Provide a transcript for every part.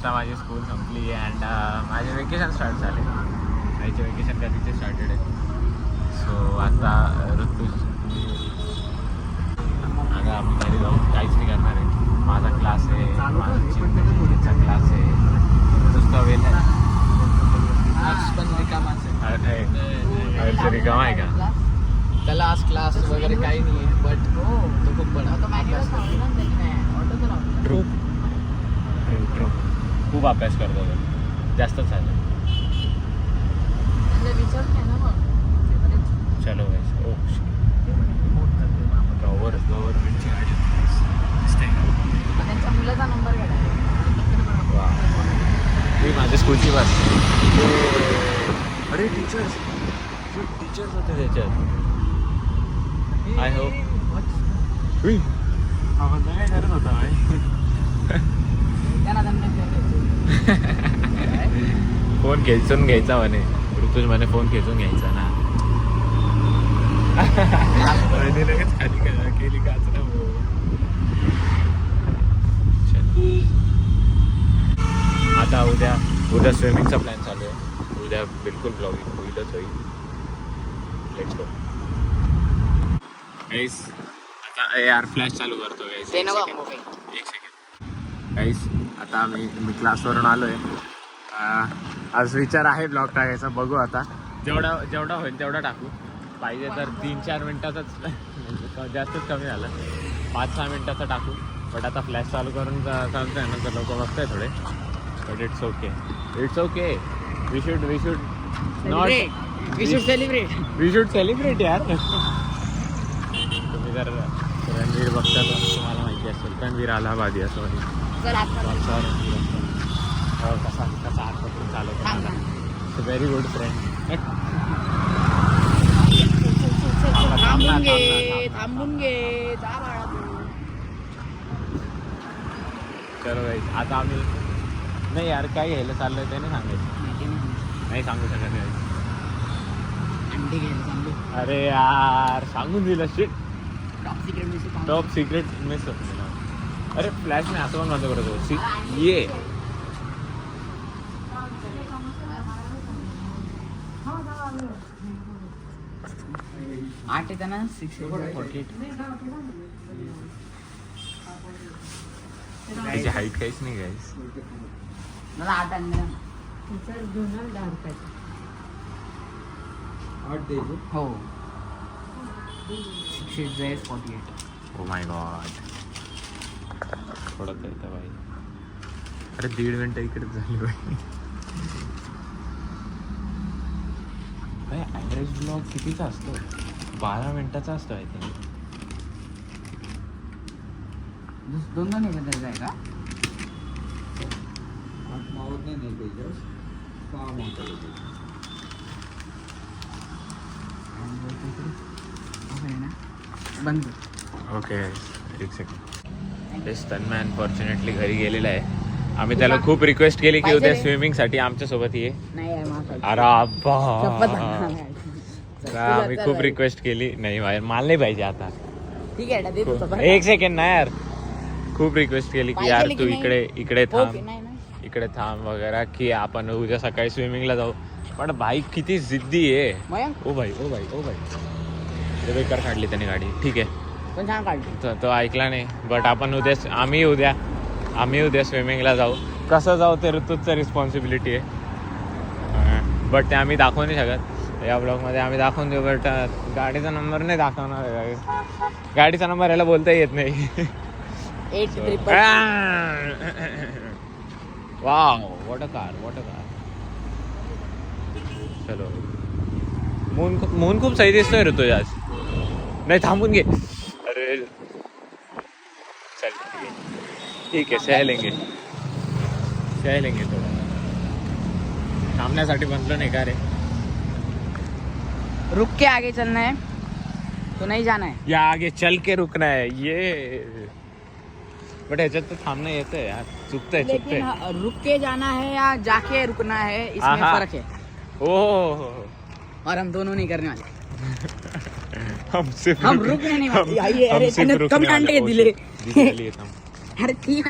आता माझी स्कूल संपली अँड माझे वेकेशन स्टार्ट झाले. माझे वेकेशन कधीचे स्टार्टेड आहे. सो आता ऋतू आता आम्ही घरी जाऊन काहीच नाही करणार आहे. माझा क्लास आहे, माझा क्लास आहे, नुसता वेळ आहे. आज पण रिकामाच आहे. रिकामा आहे का? त्याला आज क्लास वगैरे काही नाही आहे, बट तो खूप पण ट्रू खूप अभ्यास करतो तो. जास्तच झालं. चलो गाइस. ओ गव्हर्नमेंटची गाडी त्यांच्या मुलाचा नंबर काढा. ही माझ्या स्कूलची बस. अरे टीचर्स होते त्याच्यात. आय होप काय करत होता भाई. फोन खेचून घ्यायचा म्हणे. ऋतुज म्हणे फोन खेचून घ्यायचा ना. लगेच खाली केली काच ना. आता उद्या स्विमिंगचा प्लॅन चालू आहे. उद्या बिलकुल ब्लॉगिंग होईलच होईल. लेट्स गो गाईस. आता यार फ्लॅश चालू करतो गाईस. एक सेकंड गाईस. आता मी क्लासवरून आलो आहे. आज विचार आहे ब्लॉग टाकायचा. बघू आता जेवढा होईल तेवढा टाकू. पाहिजे तर 3-4 मिनटाचाच जास्तच कमी झालं. 5-6 मिनटाचा टाकू. बट आता फ्लॅश चालू करून चालतं आहे ना, तर लोक बघताय थोडे. But it's okay. We should celebrate यार. तुम्ही जर रणवीर बघता तर तुम्हाला माहिती असेल. रणवीर अलाहाबादी असं कसा हात पकडून चालवतो. Very good friend. थांबून घे. चलो गाईस. आता आम्ही नाही यार काय घ्यायला चाललंय ते नाही सांगायचं. नाही सांगू शकत नाही. अरे यार सांगून दिलं. शिट. टॉप सिक्रेट मिस होतं. अरे फ्लॅश नाही असं पण बंद करतो. ये आठ येतं ना. 648. त्याची हाईट काहीच नाही गाईस. मला 8 आणलं. हो 648. Oh my God. थोडं येतं बाई. अरे 1.5 मिनटं इकडेच झाली बाई. ॲव्हरेज ब्लॉग कितीचा असतो? 12 मिनटाचा असतो आय थिंक. 2 एकत्र आहे का? बंद. ओके एक सेकंड. तन्मय अनफॉर्च्युनेटली घरी गेलेला आहे. आम्ही त्याला खूप रिक्वेस्ट केली की उद्या स्विमिंगसाठी आमच्यासोबत ये. अरे आम्ही खूप रिक्वेस्ट केली. नाही बाहेर माल नाही पाहिजे आता. ठीक आहे. एक सेकंड ना यार. खूप रिक्वेस्ट केली की यार तू इकडे थांब वगैरे की आपण उद्या सकाळी स्विमिंगला जाऊ. पण भाई किती जिद्दी आहे. ओ भाई बेकार काढली त्याने गाडी. ठीक आहे पण छान काढली. तो ऐकला नाही. बट आपण आम्ही उद्या स्विमिंगला जाऊ. कसं जाऊ ते ऋतूचं रिस्पॉन्सिबिलिटी आहे. बट ते आम्ही दाखवू नाही शकत. या ब्लॉगमध्ये आम्ही दाखवून देऊ. बट गाडीचा नंबर नाही दाखवणार. गाडीचा नंबर याला बोलता येत नाही. 8 वाव व्हॉट अ कार. चलो मून खूप सही दिसतोय ऋतू आज. नाही थांबून घे. अरे चल ठीक आहे. सह लेंगे थोडं. थांबण्यासाठी बनलो नाही का रे. रुक के आगे चलना है तो नहीं जाना है. या आगे चल के रुकना है ये. बट ह्याच्यात तर थांबणं येतंय यार. चुकतंय. रुक के जाना है या जाके रुकना है इसमें फर्क है. ओह और हम दोनों नहीं करने वाले. हम रुकने नहीं वाले. कम कांटे दिले. अरे ठीक.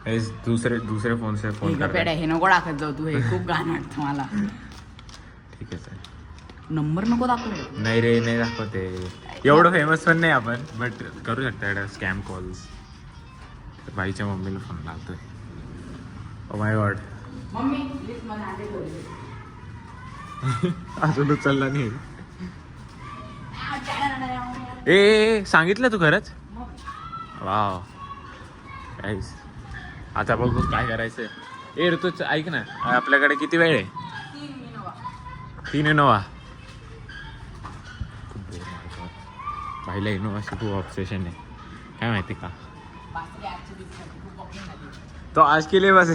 दुसरे फोन से फोन कर पेड्या हे नको दाखवत जाऊ तू, हे खूप घाण वाटतं मला. ठीक आहे सर. नंबर नको दाखव. नाही रे, नाही दाखवते. एवढं फेमस पण नाही आपण, बट करू शकता स्कॅम कॉल्स. बाईच्या मम्मीला फोन लावतोय. Oh my God. Mummy lift मध्ये आले ठेवले. अजून उचलला नाही. ए सांगितलं तू खरंच? वाव गाईस, आता बघू काय करायचंय. ए ऋतूच ऐक ना, आपल्याकडे किती वेळ आहे? 3 इनोवा. बाईला इनोवाशी खूप ऑब्सेशन आहे, काय माहिती का. तो आज के लिए बस.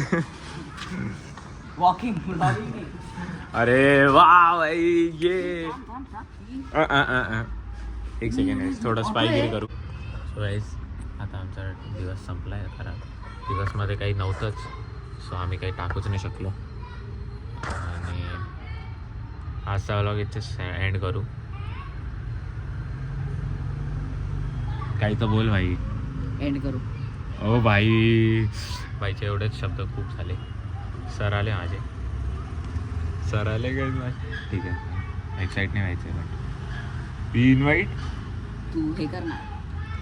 वॉकिंग. अरे वा भाई, ये एक सेकंड गाईस, थोडं स्पायगिरी करू. सो गाईस, आता आमचा दिवस संपला आहे. खरं दिवसमध्ये काही नव्हतंच, सो आम्ही काही टाकूच नाही शकलो. आणि आजचा व्लॉग इथेच एंड करू. काही तर बोल भाई. एंड करू. ओ भाई, बाईचे एवढेच शब्द खूप झाले. सर आले माझे, सर आले काय. ठीक आहे, एक्साईट नाही व्हायचं पण बी इन्व्हाइट. तू हे कर ना,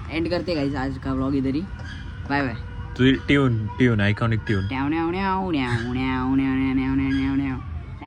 एंड करते गाईज आज का व्लॉग इधर ही. Bye bye. तू ट्यून आयकॉनिक ट्यून. न्याव न्याव न्याव न्याव न्याव न्याव न्याव न्याव न्याव न्याव.